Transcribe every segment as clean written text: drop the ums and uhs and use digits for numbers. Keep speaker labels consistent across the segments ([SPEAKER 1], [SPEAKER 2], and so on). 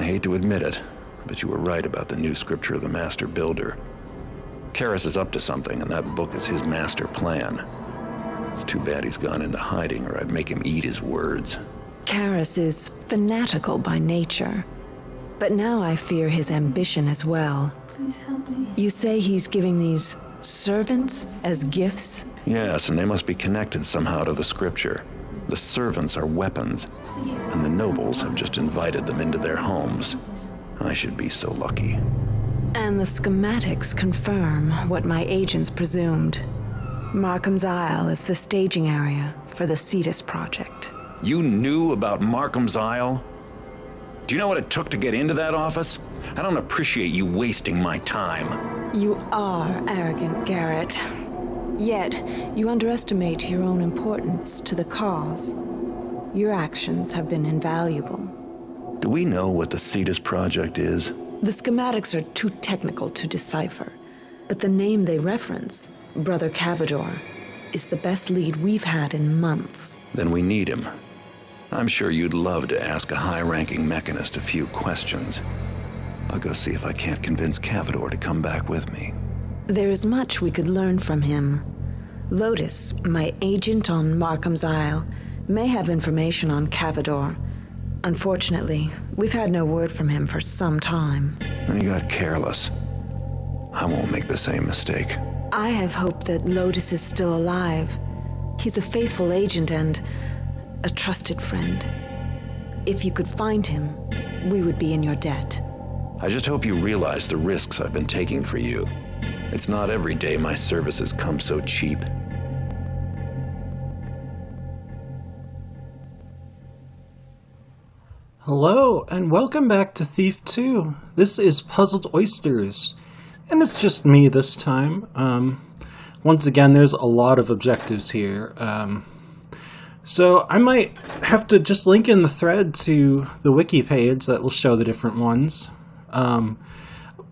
[SPEAKER 1] hate to admit it, but you were right about the new scripture of the Master Builder. Karras is up to something, and that book is his master plan. It's too bad he's gone into hiding, or I'd make him eat his words.
[SPEAKER 2] Karras is fanatical by nature, but now I fear his ambition as well.
[SPEAKER 3] Please help me.
[SPEAKER 2] You say he's giving these servants as gifts?
[SPEAKER 1] Yes, and they must be connected somehow to the scripture. The servants are weapons, and the nobles have just invited them into their homes. I should be so lucky.
[SPEAKER 2] And the schematics confirm what my agents presumed. Markham's Isle is the staging area for the Cetus project.
[SPEAKER 1] You knew about Markham's Isle? Do you know what it took to get into that office? I don't appreciate you wasting my time.
[SPEAKER 2] You are arrogant, Garrett. Yet, you underestimate your own importance to the cause. Your actions have been invaluable.
[SPEAKER 1] Do we know what the Cetus project is?
[SPEAKER 2] The schematics are too technical to decipher, but the name they reference, Brother Cavador, is the best lead we've had in months.
[SPEAKER 1] Then we need him. I'm sure you'd love to ask a high-ranking mechanist a few questions. I'll go see if I can't convince Cavador to come back with me.
[SPEAKER 2] There is much we could learn from him. Lotus, my agent on Markham's Isle, may have information on Cavador. Unfortunately, we've had no word from him for some time.
[SPEAKER 1] Then he got careless. I won't make the same mistake.
[SPEAKER 2] I have hope that Lotus is still alive. He's a faithful agent and a trusted friend. If you could find him, we would be in your debt.
[SPEAKER 1] I just hope you realize the risks I've been taking for you. It's not every day my services come so cheap.
[SPEAKER 4] Hello, and welcome back to Thief 2. This is Puzzled Oysters, and it's just me this time. Once again, there's a lot of objectives here. So I might have to just link in the thread to the wiki page that will show the different ones.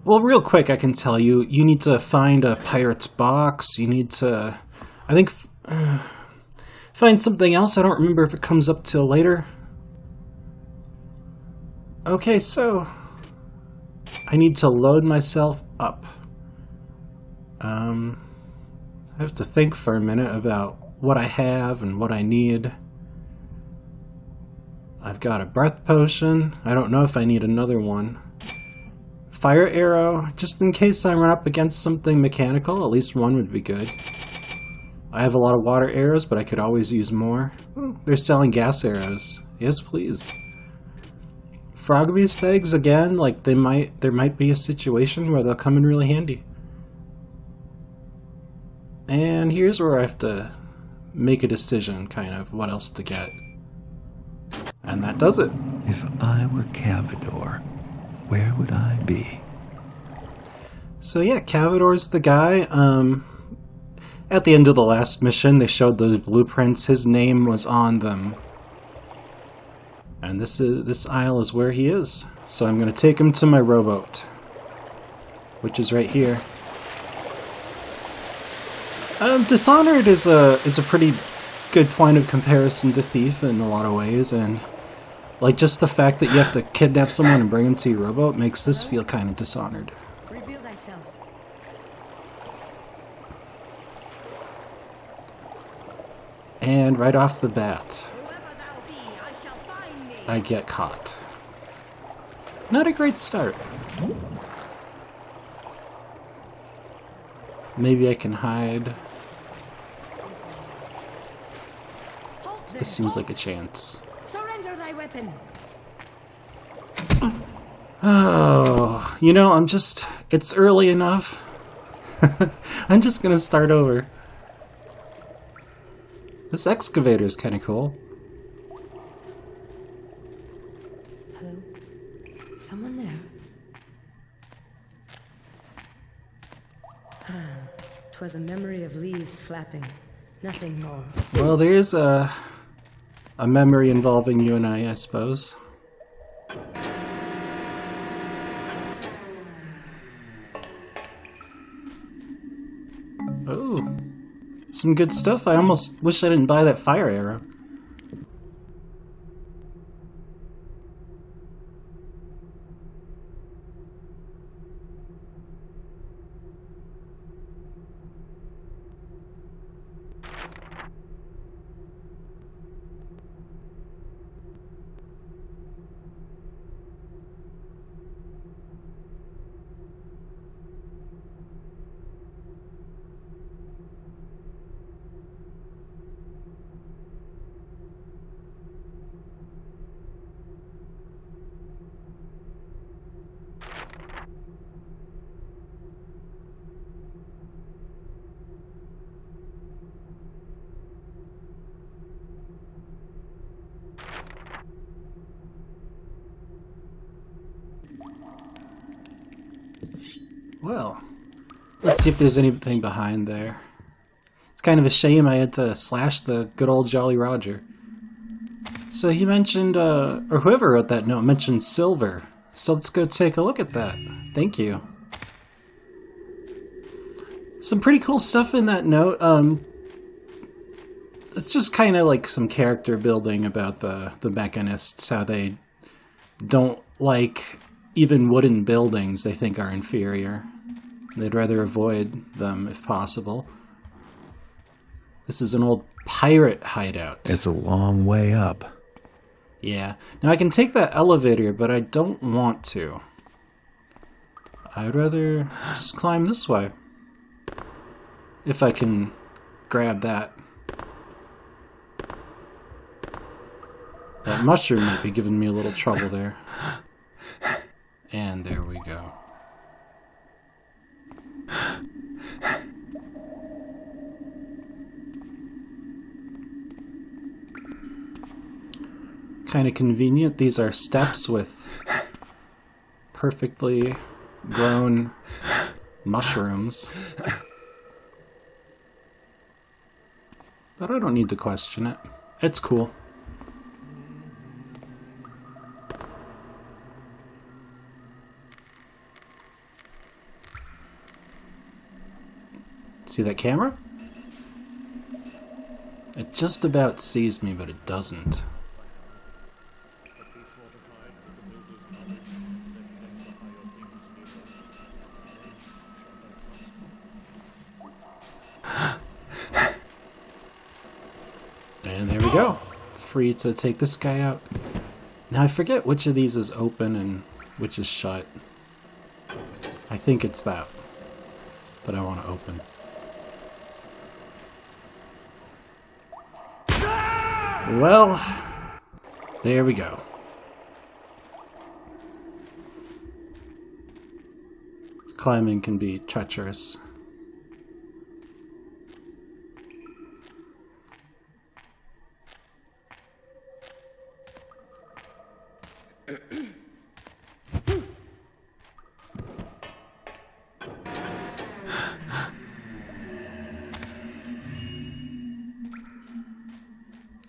[SPEAKER 4] Well, real quick, I can tell you, you need to find a pirate's box. You need to, I think, find something else. I don't remember if it comes up till later. Okay, so I need to load myself up. I have to think for a minute about what I have and what I need. I've got a breath potion. I don't know if I need another one. Fire arrow, just in case I run up against something mechanical, at least one would be good. I have a lot of water arrows, but I could always use more. Oh, they're selling gas arrows. Yes, please. Frog beast eggs again, like there might be a situation where they'll come in really handy. And here's where I have to make a decision, kind of, what else to get. And that does it.
[SPEAKER 1] If I were Cavador, where would I be?
[SPEAKER 4] So yeah, Cavador's the guy. At the end of the last mission, they showed those blueprints. His name was on them. And this isle is where he is. So I'm going to take him to my rowboat, which is right here. Dishonored is a pretty good point of comparison to Thief in a lot of ways, and like just the fact that you have to kidnap someone and bring them to your rowboat makes this feel kind of Dishonored.
[SPEAKER 5] Reveal thyself.
[SPEAKER 4] And right off the bat,
[SPEAKER 5] Whoever thou be, I shall find thee.
[SPEAKER 4] I get caught. Not a great start. Maybe I can hide. This seems like a chance.
[SPEAKER 5] Surrender thy weapon.
[SPEAKER 4] Oh, you know, it's early enough. I'm just gonna start over. This excavator is kind of cool.
[SPEAKER 5] Hello? Someone there? 'Twas a memory of leaves flapping. Nothing more.
[SPEAKER 4] Well, there's a memory involving you and I suppose. Oh, some good stuff. I almost wish I didn't buy that fire arrow. Well, let's see if there's anything behind there. It's kind of a shame I had to slash the good old Jolly Roger. So he mentioned, or whoever wrote that note mentioned silver. So let's go take a look at that. Thank you. Some pretty cool stuff in that note. It's just kind of like some character building about the mechanists, how they don't like even wooden buildings they think are inferior. They'd rather avoid them if possible. This is an old pirate hideout.
[SPEAKER 1] It's a long way up.
[SPEAKER 4] Yeah. Now I can take that elevator, but I don't want to. I'd rather just climb this way. If I can grab that. That mushroom might be giving me a little trouble there. And there we go. Kind of convenient. These are steps with perfectly grown mushrooms. But I don't need to question it. It's cool. See that camera? It just about sees me, but it doesn't. And there we go. Free to take this guy out. Now I forget which of these is open and which is shut. I think it's that I want to open. Well, there we go. Climbing can be treacherous.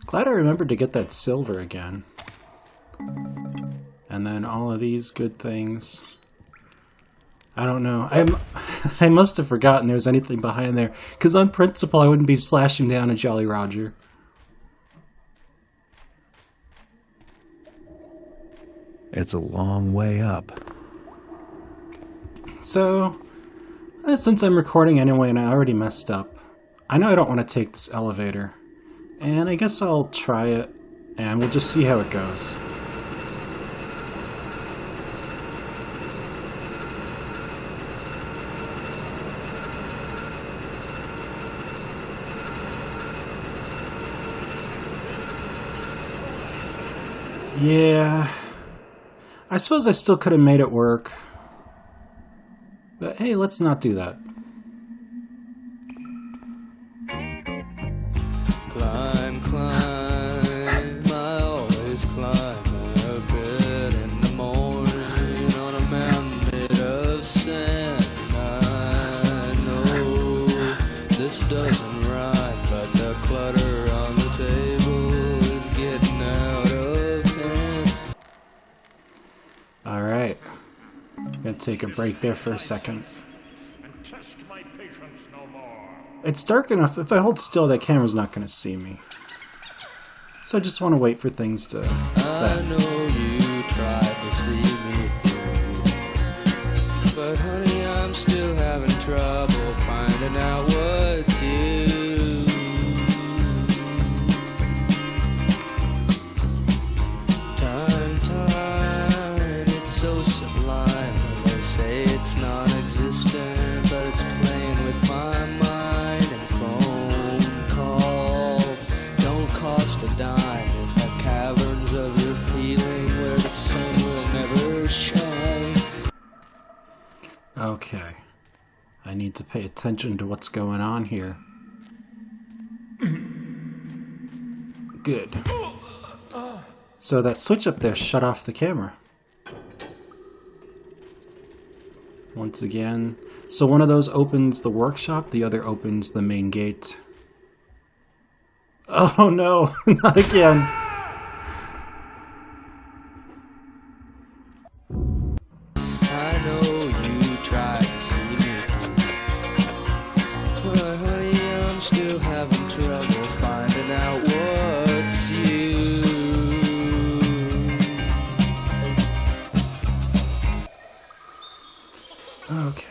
[SPEAKER 4] Glad I remembered to get that silver again. And then all of these good things. I don't know. I must have forgotten there was anything behind there. Because on principle, I wouldn't be slashing down a Jolly Roger.
[SPEAKER 1] It's a long way up.
[SPEAKER 4] So, since I'm recording anyway and I already messed up, I know I don't want to take this elevator. And I guess I'll try it, and we'll just see how it goes. Yeah, I suppose I still could have made it work. But hey, let's not do that.
[SPEAKER 3] Climb, climb, I always climb a bit in the morning on a mountain made of sand. I know this doesn't rhyme, but the clutter on the table is getting out of hand.
[SPEAKER 4] Alright, gonna take a break there for a second. It's dark enough, if I hold still, that camera's not going to see me. So I just want to wait for things to...
[SPEAKER 3] I know you tried to see me through, but honey, I'm still having trouble finding out what to do. Time, it's so sublime. They say it's non-existent, but it's playing with my mind. A dime in the caverns of your feeling where the sun will never shine.
[SPEAKER 4] Okay. I need to pay attention to what's going on here. Good. So that switch up there shut off the camera. once again. So one of those opens the workshop, the other opens the main gate. Oh no, not again.
[SPEAKER 3] I know you tried to see me through, but honey, I'm still having trouble finding out what's you.
[SPEAKER 4] Okay,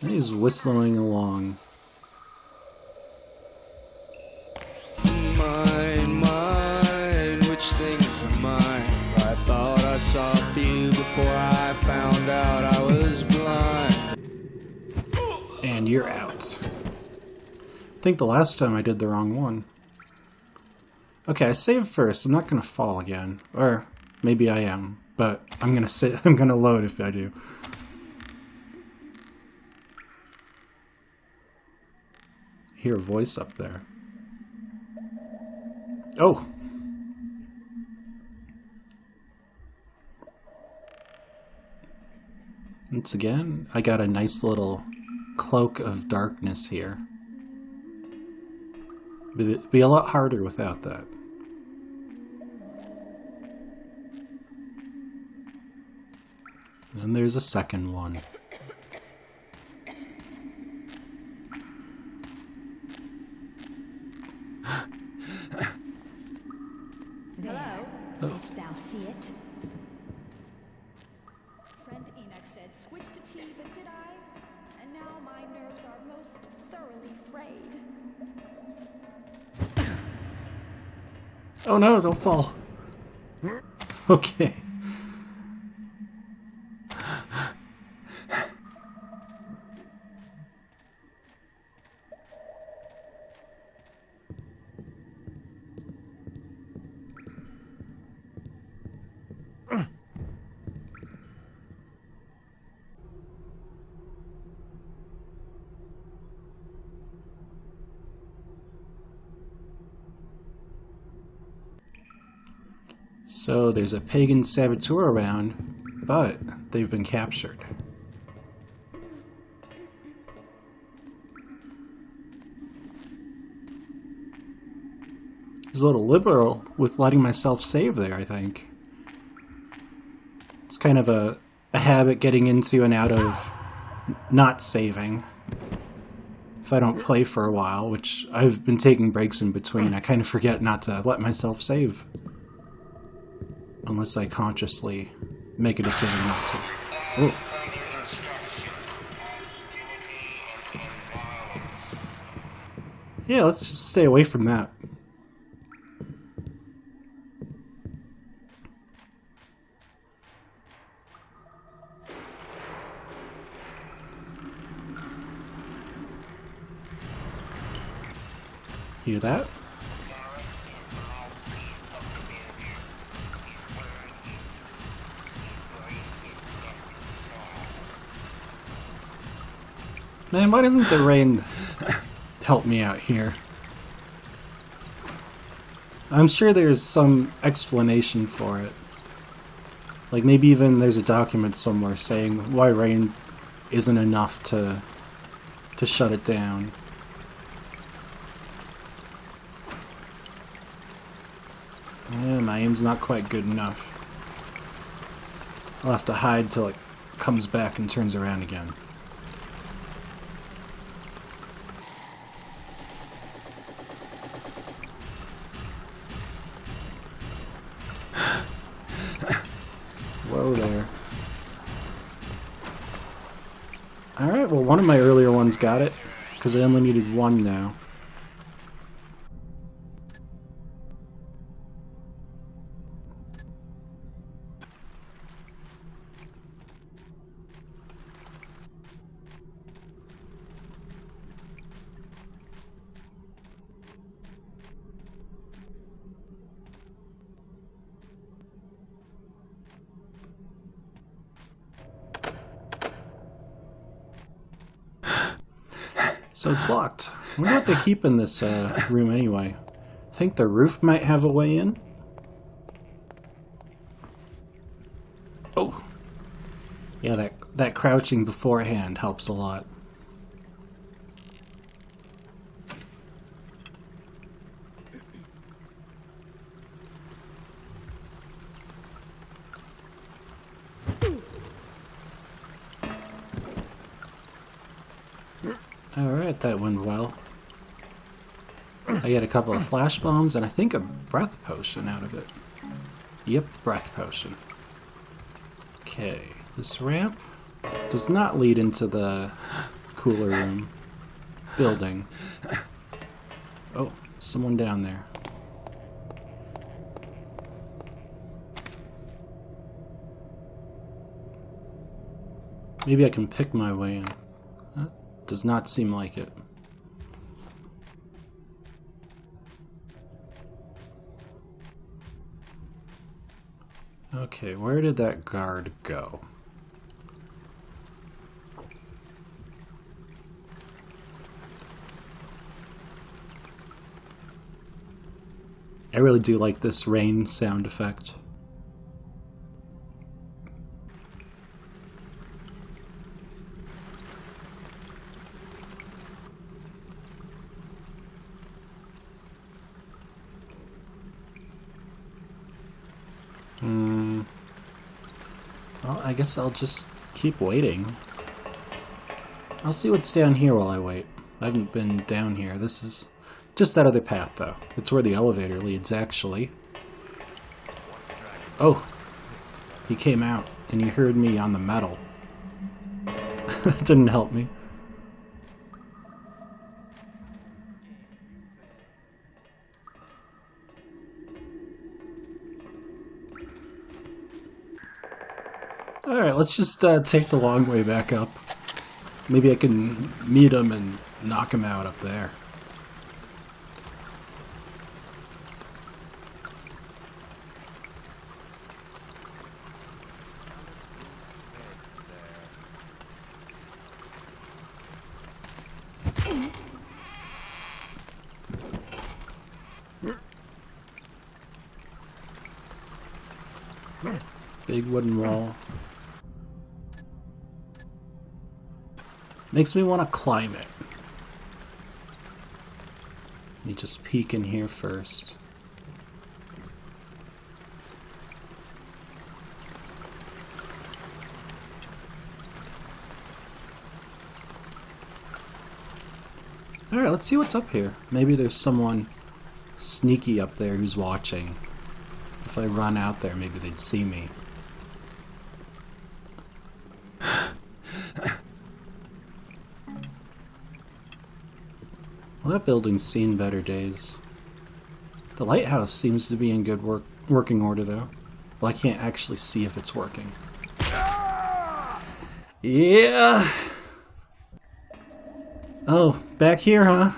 [SPEAKER 4] he's whistling along.
[SPEAKER 3] Mine, which things are mine? I thought I saw a few before I found out I was blind.
[SPEAKER 4] And you're out. I think the last time I did the wrong one. Okay, I saved first. I'm not gonna fall again. Or maybe I am, but I'm gonna load if I do. I hear a voice up there. Oh! Once again, I got a nice little cloak of darkness here. But it'd be a lot harder without that. And there's a second one.
[SPEAKER 6] Hello?
[SPEAKER 4] Oh.
[SPEAKER 6] Didst thou see it?
[SPEAKER 7] Friend Enoch said, switch to tea, but did I? And now my nerves are most thoroughly frayed.
[SPEAKER 4] Oh no, don't fall. Okay. So there's a pagan saboteur around, but they've been captured. I was a little liberal with letting myself save there, I think. It's kind of a habit getting into and out of not saving. If I don't play for a while, which I've been taking breaks in between, I kind of forget not to let myself save. Unless I consciously make a decision not to. Oh. Yeah, let's just stay away from that. Hear that? Man, why doesn't the rain help me out here? I'm sure there's some explanation for it. Like maybe even there's a document somewhere saying why rain isn't enough to shut it down. Yeah, my aim's not quite good enough. I'll have to hide till it comes back and turns around again. Whoa there. Alright, well one of my earlier ones got it, because I only needed one now. So it's locked. I wonder what they keep in this room anyway. I think the roof might have a way in. Oh. Yeah, that crouching beforehand helps a lot. Alright, that went well. I get a couple of flash bombs and I think a breath potion out of it. Yep, breath potion. Okay, this ramp does not lead into the cooler room building. Oh, someone down there. Maybe I can pick my way in. Does not seem like it. Okay, where did that guard go? I really do like this rain sound effect. Well, I guess I'll just keep waiting. I'll see what's down here while I wait. I haven't been down here. This is just that other path, though. It's where the elevator leads, actually. Oh! He came out, and he heard me on the metal. That didn't help me. Alright, let's just take the long way back up. Maybe I can meet him and knock him out up there. Big wooden wall. Makes me want to climb it. Let me just peek in here first. Alright, let's see what's up here. Maybe there's someone sneaky up there who's watching. If I run out there, maybe they'd see me. Well, that building's seen better days. The lighthouse seems to be in good working order, though. Well, I can't actually see if it's working. Yeah! Oh, back here, huh?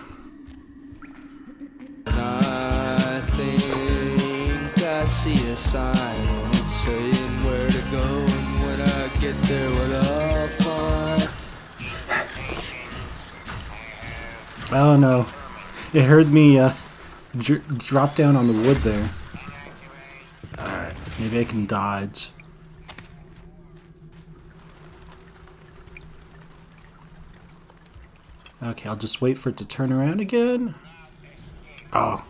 [SPEAKER 3] I think I see a sign and it's saying where to go, and when I get there what I'll find.
[SPEAKER 4] Oh no, it heard me drop down on the wood there. Alright, maybe I can dodge. Okay, I'll just wait for it to turn around again. Oh.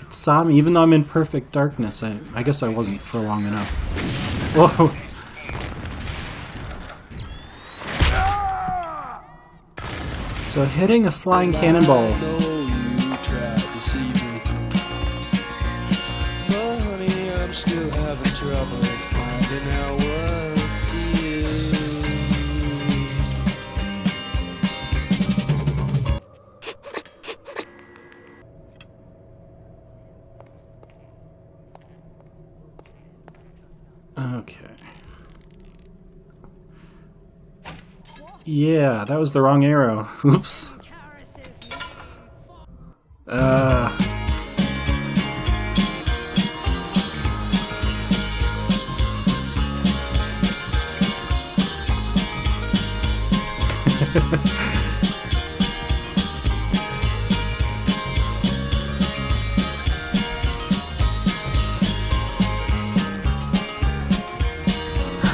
[SPEAKER 4] It saw me, even though I'm in perfect darkness. I guess I wasn't for long enough. Whoa! So hitting a flying cannonball.
[SPEAKER 3] I know you tried to see me through, but honey, I'm still having trouble finding out what's you.
[SPEAKER 4] Okay. Yeah, that was the wrong arrow. Oops.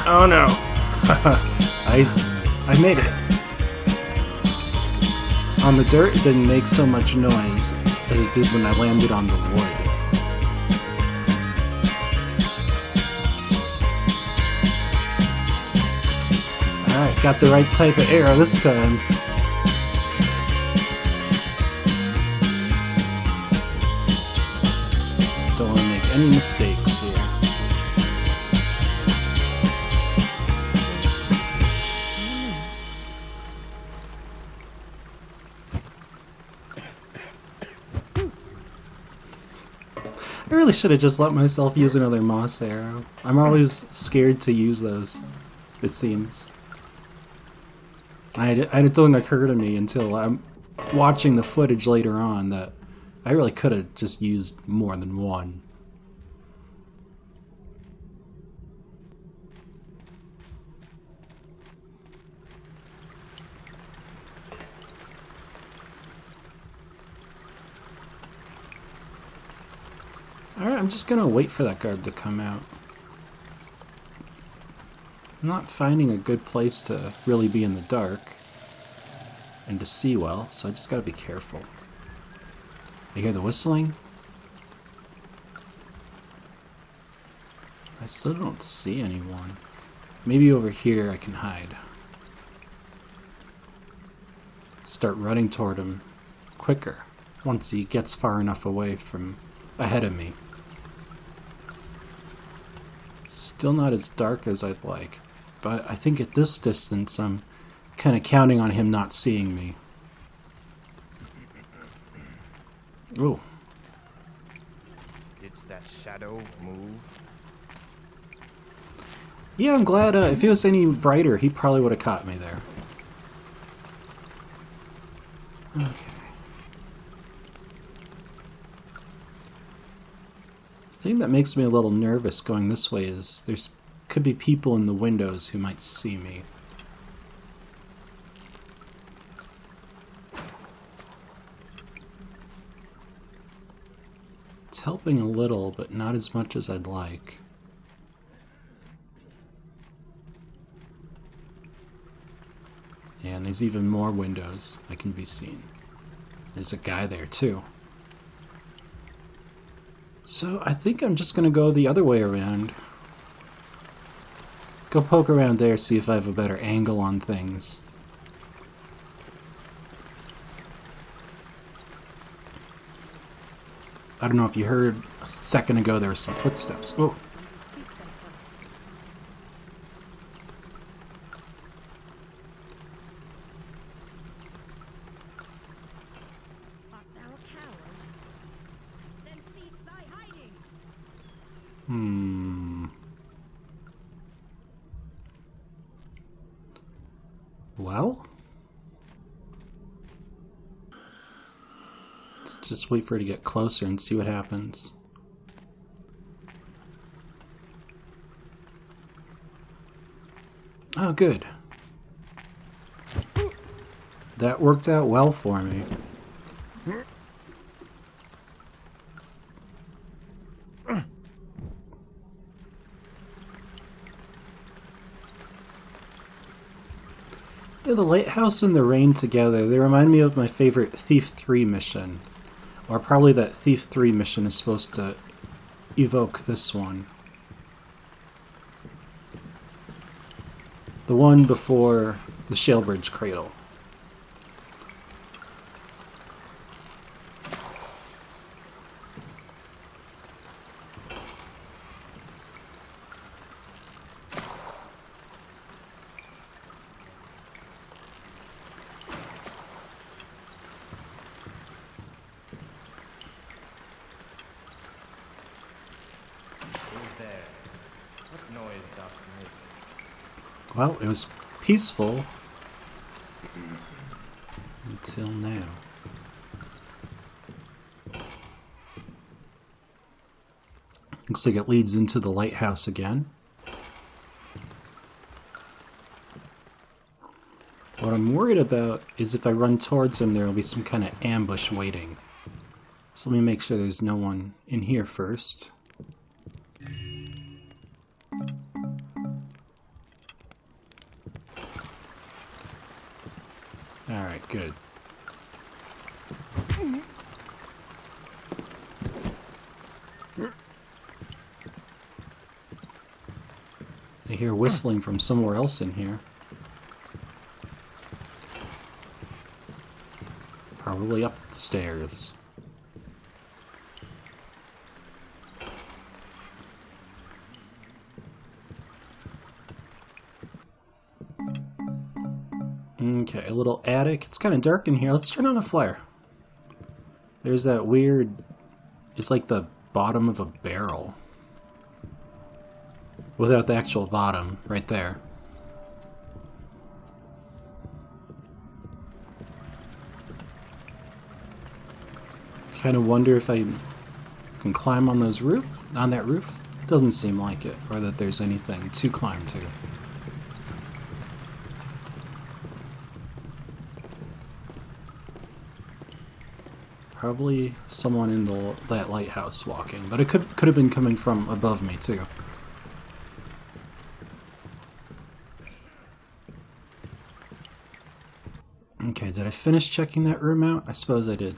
[SPEAKER 4] Oh no. I made it. On the dirt, it didn't make so much noise as it did when I landed on the wood. Alright, got the right type of arrow this time. Don't want to make any mistakes here. I really should have just let myself use another moss arrow. I'm always scared to use those, it seems. It didn't occur to me until I'm watching the footage later on that I really could have just used more than one. Alright, I'm just gonna wait for that guard to come out. I'm not finding a good place to really be in the dark and to see well, so I just gotta be careful. I hear the whistling. I still don't see anyone. Maybe over here I can hide. Start running toward him quicker once he gets far enough away from ahead of me. Still not as dark as I'd like, but I think at this distance I'm kind of counting on him not seeing me. Ooh.
[SPEAKER 8] Did that shadow move?
[SPEAKER 4] Yeah, I'm glad. If it was any brighter, he probably would have caught me there. Okay. The thing that makes me a little nervous going this way is there's could be people in the windows who might see me. It's helping a little, but not as much as I'd like. And there's even more windows that can be seen. There's a guy there too. So I think I'm just gonna go the other way around. Go poke around there, see if I have a better angle on things. I don't know if you heard a second ago there were some footsteps. Oh.
[SPEAKER 7] Art thou a coward? Then cease thy hiding.
[SPEAKER 4] Well? Let's just wait for her to get closer and see what happens. Oh, good. That worked out well for me. Yeah, the lighthouse and the rain together, they remind me of my favorite Thief 3 mission. Or probably that Thief 3 mission is supposed to evoke this one. The one before the Shalebridge Cradle. Well, it was peaceful until now. Looks like it leads into the lighthouse again. What I'm worried about is if I run towards him, there will be some kind of ambush waiting. So let me make sure there's no one in here first. good. I hear whistling from somewhere else in here. Probably up the stairs. Okay, a little attic. It's kind of dark in here. Let's turn on a flare. There's that weird... It's like the bottom of a barrel. Without the actual bottom, right there. Kind of wonder if I can climb on that roof. Doesn't seem like it, or that there's anything to climb to. Probably someone in that lighthouse walking, but it could have been coming from above me too. Okay, did I finish checking that room out? I suppose I did.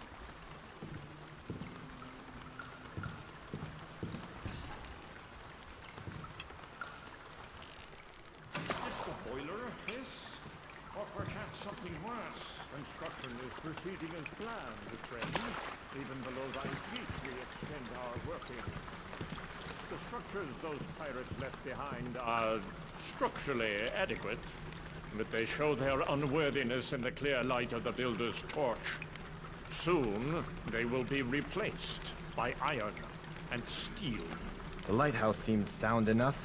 [SPEAKER 9] Is this the boiler, yes? Or perchance something worse? Construction is proceeding as planned, friend. Even below thy feet we extend our working. The structures those pirates left behind are structurally adequate, but they show their unworthiness in the clear light of the builder's torch. Soon, they will be replaced by iron and steel.
[SPEAKER 8] The lighthouse seems sound enough.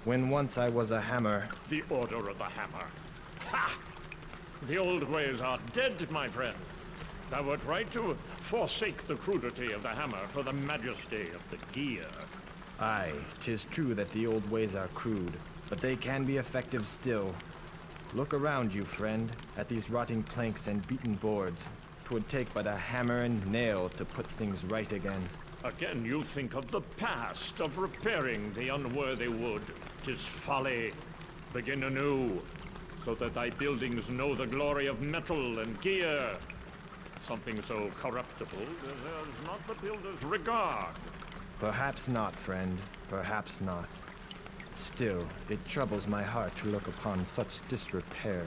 [SPEAKER 8] When once I was a hammer.
[SPEAKER 9] The Order of the Hammer. Ha! The old ways are dead, my friend. Thou wert right to forsake the crudity of the hammer for the majesty of the gear.
[SPEAKER 8] Aye, 'tis true that the old ways are crude, but they can be effective still. Look around you, friend, at these rotting planks and beaten boards. 'Twould take but a hammer and nail to put things right again.
[SPEAKER 9] Again you think of the past, of repairing the unworthy wood. 'Tis folly. Begin anew, so that thy buildings know the glory of metal and gear. Something so corruptible deserves not the builder's regard.
[SPEAKER 8] Perhaps not, friend, perhaps not. Still, it troubles my heart to look upon such disrepair.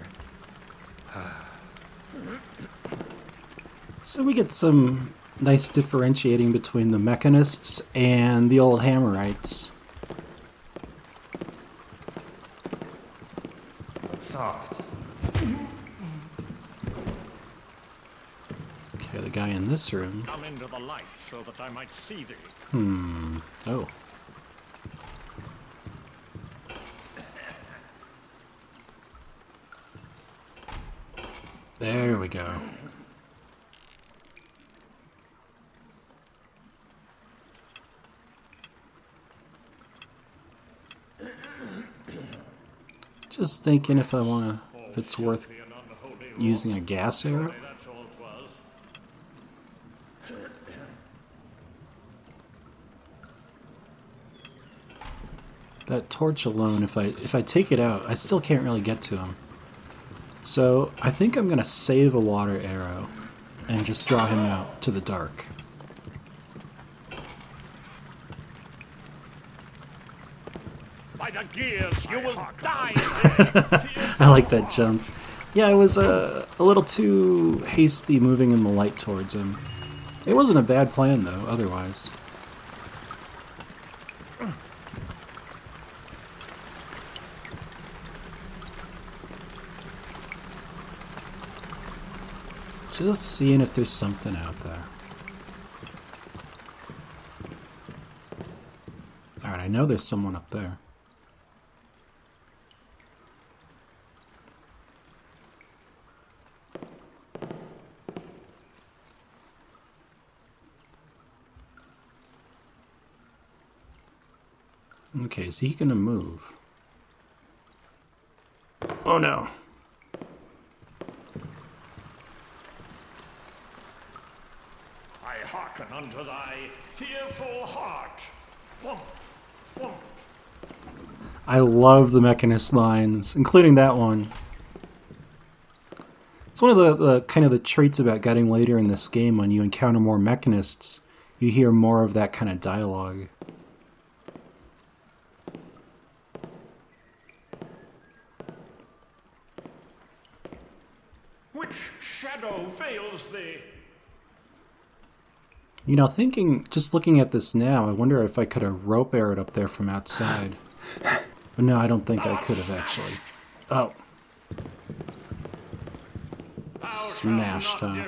[SPEAKER 4] So we get some nice differentiating between the mechanists and the old hammerites.
[SPEAKER 8] Soft.
[SPEAKER 4] Okay, the guy in this room.
[SPEAKER 9] Come into the light so that I might see thee.
[SPEAKER 4] Oh. There we go. Just thinking if it's worth using a gas arrow.
[SPEAKER 9] That's all 'twas.
[SPEAKER 4] That torch alone, if I take it out, I still can't really get to him. So I think I'm gonna save a water arrow and just draw him out to the dark.
[SPEAKER 9] By the gears, you will die.
[SPEAKER 4] I like that jump. Yeah, I was a little too hasty moving in the light towards him. It wasn't a bad plan though, otherwise. Just seeing if there's something out there. Alright, I know there's someone up there. Okay, is he gonna move? Oh no.
[SPEAKER 9] I hearken unto thy fearful heart. Thump, thump.
[SPEAKER 4] I love the Mechanist lines, including that one. It's one of the kind of the traits about getting later in this game. When you encounter more mechanists, you hear more of that kind of dialogue.
[SPEAKER 9] Which shadow veils thee?
[SPEAKER 4] You know, just looking at this now, I wonder if I could have rope arrowed up there from outside. But no, I don't think I could have actually. Oh. Smashed, huh?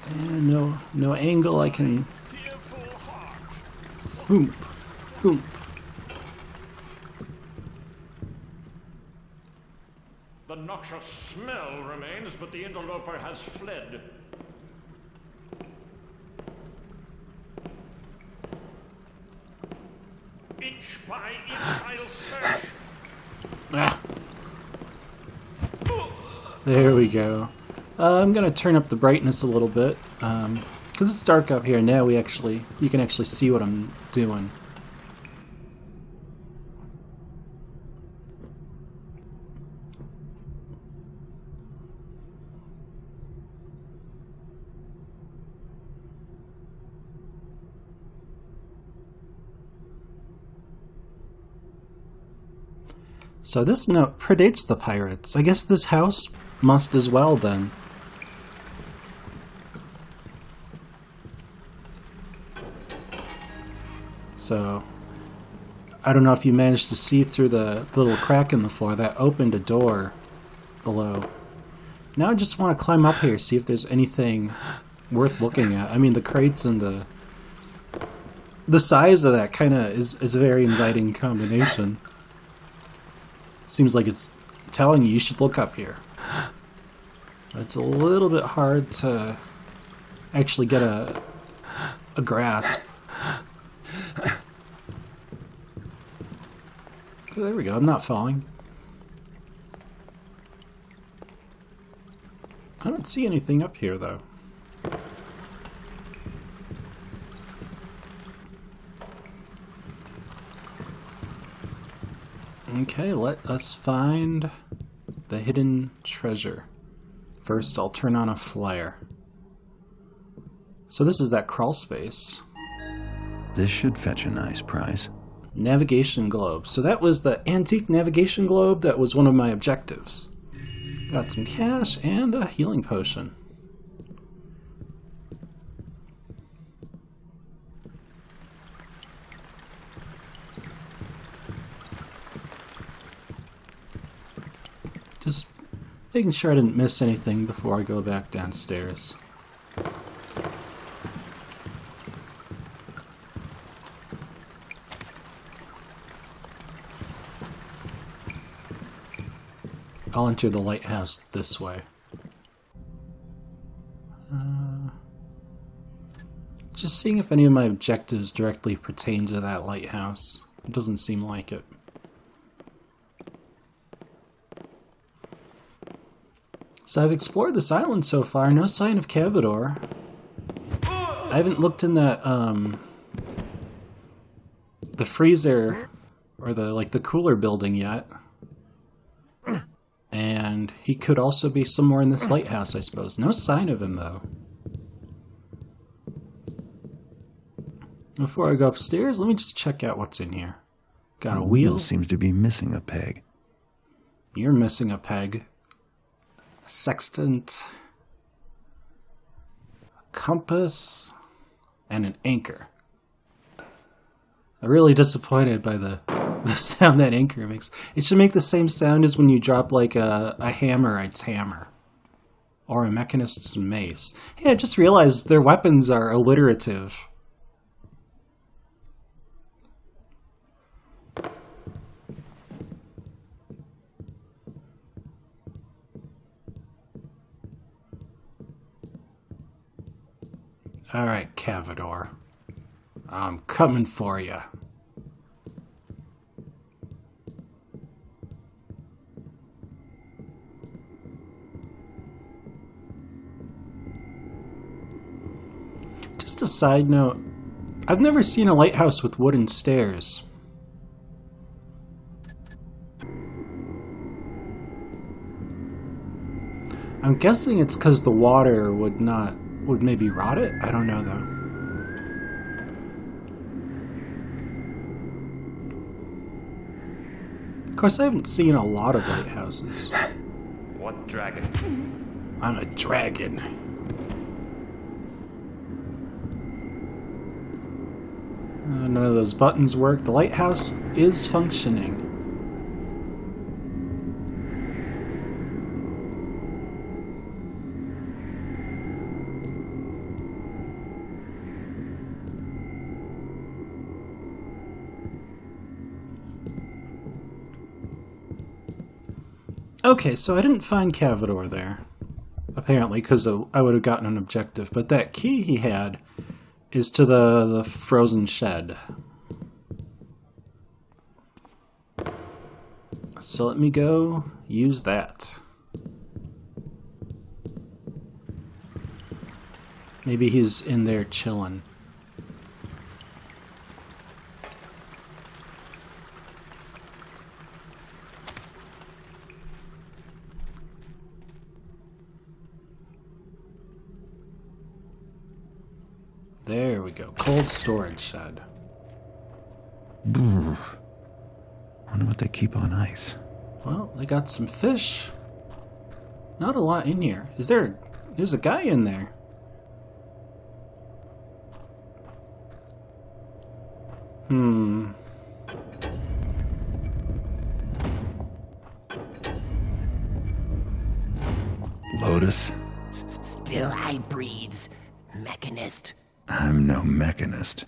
[SPEAKER 4] And no angle I can. Thump, thump.
[SPEAKER 9] The noxious smell remains, but the interloper has fled. Inch by inch I'll search.
[SPEAKER 4] Ah. There we go. I'm gonna turn up the brightness a little bit, because it's dark up here now. You can actually see what I'm doing. So this note predates the pirates. I guess this house must as well, then. So, I don't know if you managed to see through the little crack in the floor. That opened a door below. Now I just want to climb up here, see if there's anything worth looking at. I mean, the crates and the size of that kind of is a very inviting combination. Seems like it's telling you should look up here. It's a little bit hard to actually get a grasp. There we go, I'm not falling. I don't see anything up here, though. Okay, let us find the hidden treasure. First, I'll turn on a flare. So this is that crawl space.
[SPEAKER 1] This should fetch a nice price.
[SPEAKER 4] Navigation globe. So that was the antique navigation globe that was one of my objectives. Got some cash and a healing potion. Just making sure I didn't miss anything before I go back downstairs. I'll enter the lighthouse this way. Just seeing if any of my objectives directly pertain to that lighthouse. It doesn't seem like it. So I've explored this island so far, no sign of Cavador. I haven't looked in that, the freezer, or the cooler building yet. And he could also be somewhere in this lighthouse, I suppose. No sign of him, though. Before I go upstairs, let me just check out what's in here. Got a wheel.
[SPEAKER 1] Seems to be missing a peg.
[SPEAKER 4] You're missing a peg. A sextant. A compass. And an anchor. I'm really disappointed by the sound that anchor makes. It should make the same sound as when you drop like a hammerite's hammer. Or a mechanist's mace. Hey, I just realized their weapons are alliterative. Alright, Cavador. I'm coming for you. Just a side note, I've never seen a lighthouse with wooden stairs. I'm guessing it's because the water would maybe rot it? I don't know though. Of course, I haven't seen a lot of lighthouses.
[SPEAKER 8] What dragon?
[SPEAKER 4] I'm a dragon. None of those buttons work. The lighthouse is functioning. Okay, so I didn't find Cavador there, apparently, because I would have gotten an objective. But that key he had is to the frozen shed. So let me go use that. Maybe he's in there chilling. There we go. Cold storage shed.
[SPEAKER 1] Wonder what they keep on ice.
[SPEAKER 4] Well, they got some fish. Not a lot in here. There's a guy in there.
[SPEAKER 1] Lotus?
[SPEAKER 10] Still Hybrids, Mechanist.
[SPEAKER 1] I'm no mechanist.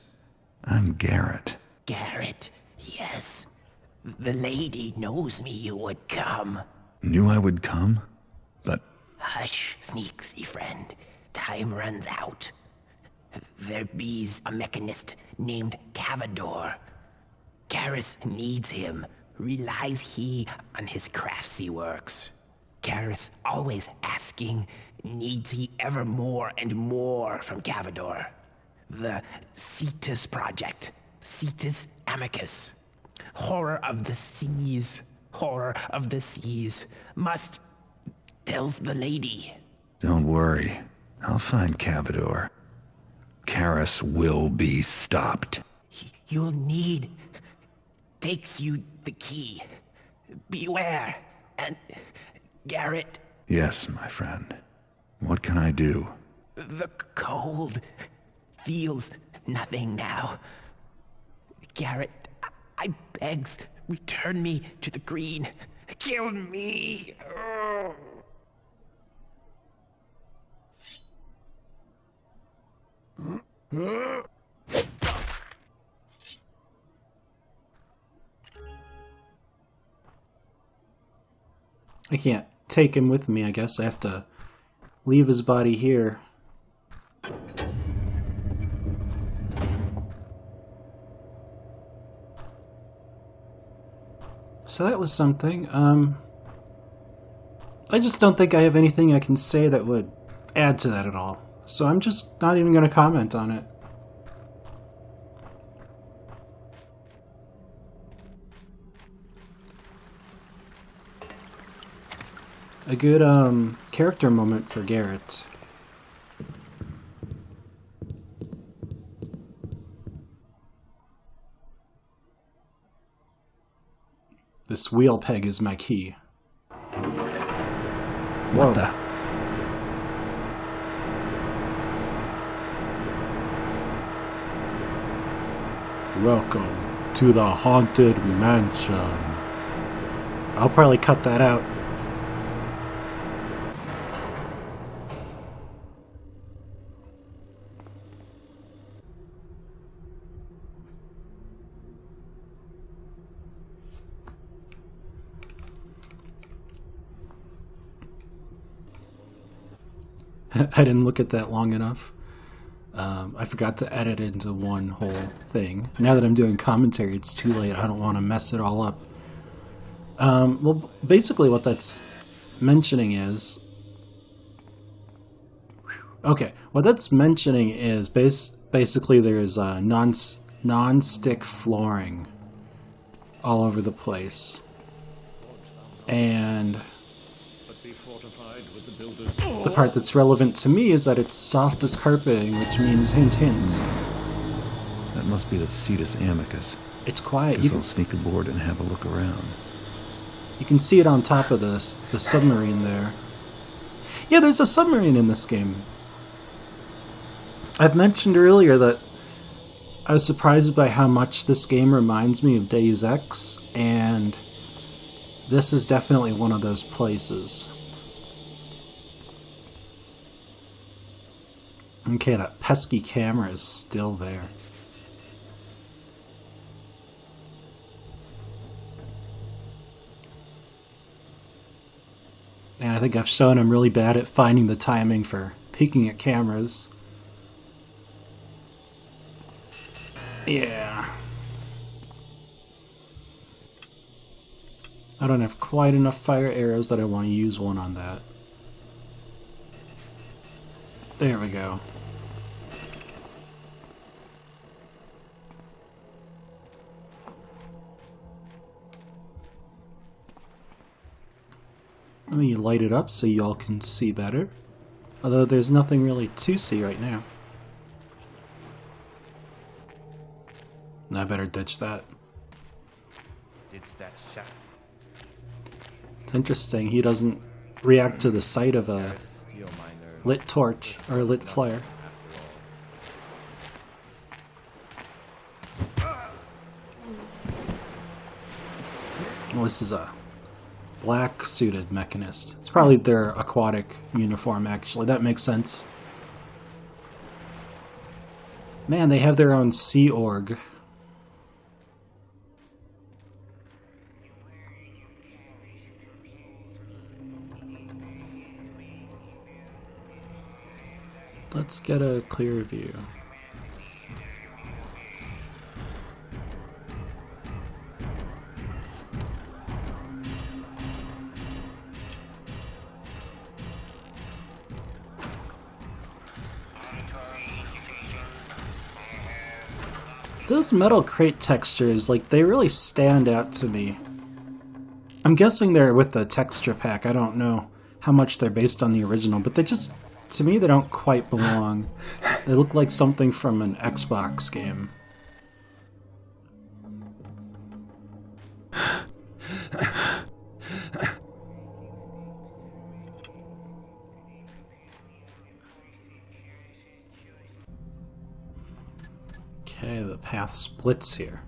[SPEAKER 1] I'm Garrett.
[SPEAKER 10] Garrett, yes. The lady knows me you would come.
[SPEAKER 1] Knew I would come? But...
[SPEAKER 10] Hush, sneaksy friend. Time runs out. There be's a mechanist named Cavador. Garrus needs him. Relies he on his craftsy works. Garrus always asking, needs he ever more and more from Cavador. The Cetus Project. Cetus Amicus. Horror of the seas. Horror of the seas. Must... tells the lady.
[SPEAKER 1] Don't worry. I'll find Cavador. Karis will be stopped.
[SPEAKER 10] You'll need... takes you the key. Beware. And... Garrett...
[SPEAKER 1] Yes, my friend. What can I do?
[SPEAKER 10] The cold... feels nothing now. Garrett, I begs, return me to the green. Kill me.
[SPEAKER 4] I can't take him with me, I guess. I have to leave his body here. So that was something. I just don't think I have anything I can say that would add to that at all. So I'm just not even going to comment on it. A good character moment for Garrett. This wheel peg is my key.
[SPEAKER 1] What the?
[SPEAKER 4] Welcome to the Haunted Mansion. I'll probably cut that out. I didn't look at that long enough. I forgot to edit it into one whole thing. Now that I'm doing commentary, it's too late. I don't want to mess it all up. Well, basically what that's mentioning is... Okay, what that's mentioning is basically there's non-stick flooring all over the place. And the part that's relevant to me is that it's soft as carpeting, which means hint hint.
[SPEAKER 1] That must be the Cetus Amicus.
[SPEAKER 4] It's quiet.
[SPEAKER 1] Guess I'll sneak aboard and have a look around.
[SPEAKER 4] You can see it on top of the submarine there. Yeah, there's a submarine in this game. I've mentioned earlier that I was surprised by how much this game reminds me of Deus Ex, and this is definitely one of those places. Okay, that pesky camera is still there. And I think I've shown I'm really bad at finding the timing for peeking at cameras. Yeah. I don't have quite enough fire arrows that I want to use one on that. There we go. Let me light it up so y'all can see better. Although there's nothing really to see right now. I better ditch that.
[SPEAKER 8] It's that shot.
[SPEAKER 4] It's interesting, he doesn't react to the sight of a lit torch or a lit flare. Well, this is a black-suited mechanist. It's probably their aquatic uniform, actually. That makes sense. Man, they have their own Sea Org. Let's get a clear view. Those metal crate textures, like, they really stand out to me. I'm guessing they're with the texture pack. I don't know how much they're based on the original, but they just, to me, they don't quite belong. They look like something from an Xbox game. Okay, the path splits here.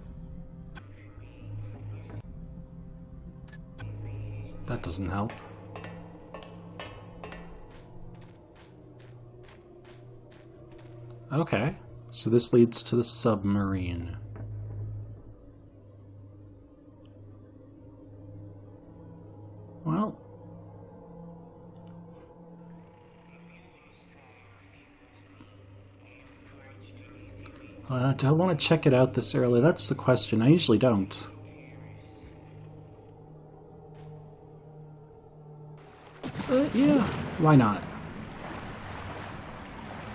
[SPEAKER 4] That doesn't help. Okay, so this leads to the submarine. Well, do I want to check it out this early? That's the question. I usually don't. Yeah, why not?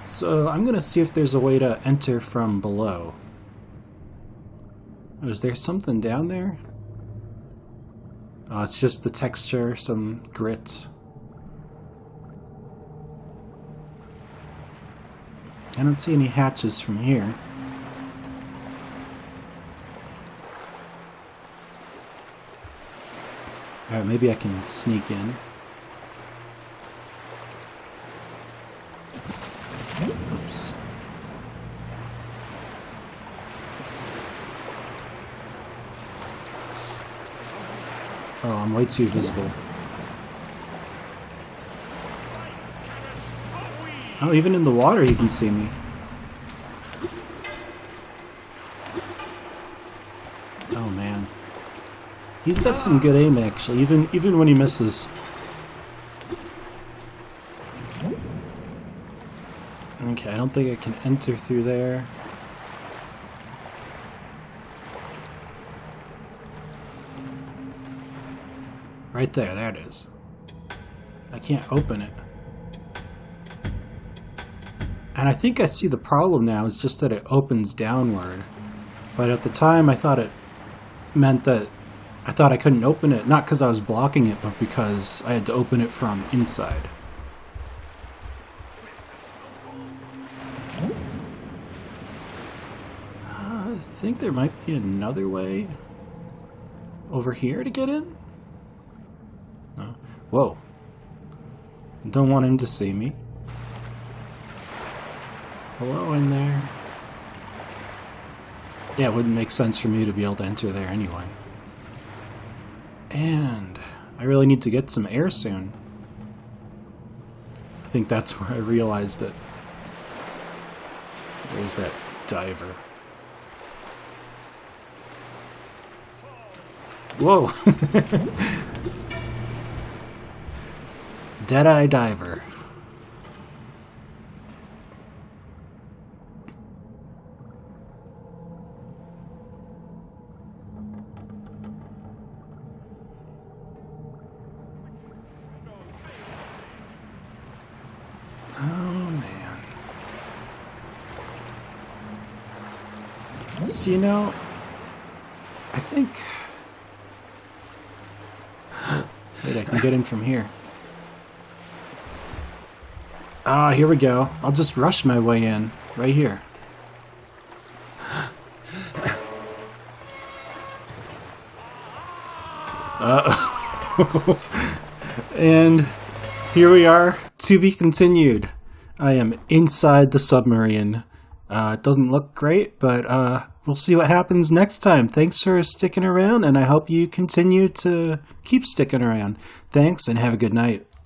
[SPEAKER 4] So I'm going to see if there's a way to enter from below. Oh, is there something down there? Oh, it's just the texture, some grit. I don't see any hatches from here. Alright, maybe I can sneak in. Oops. Oh, I'm way too visible. Oh, even in the water you can see me. Oh man. He's got some good aim actually, even when he misses. Okay, I don't think I can enter through there. Right there, there it is. I can't open it. And I think I see the problem now is just that it opens downward. But at the time I thought it meant that I thought I couldn't open it, not because I was blocking it, but because I had to open it from inside. I think there might be another way over here to get in. Oh. Whoa. Don't want him to see me. Hello in there. Yeah, it wouldn't make sense for me to be able to enter there anyway. And I really need to get some air soon. I think that's where I realized it. There's that diver. Whoa! Deadeye diver. Oh man. So, you know, I think... Wait, I can get in from here. Ah, here we go. I'll just rush my way in. Right here. And here we are. To be continued. I am inside the submarine. It doesn't look great, but we'll see what happens next time. Thanks for sticking around, and I hope you continue to keep sticking around. Thanks, and have a good night.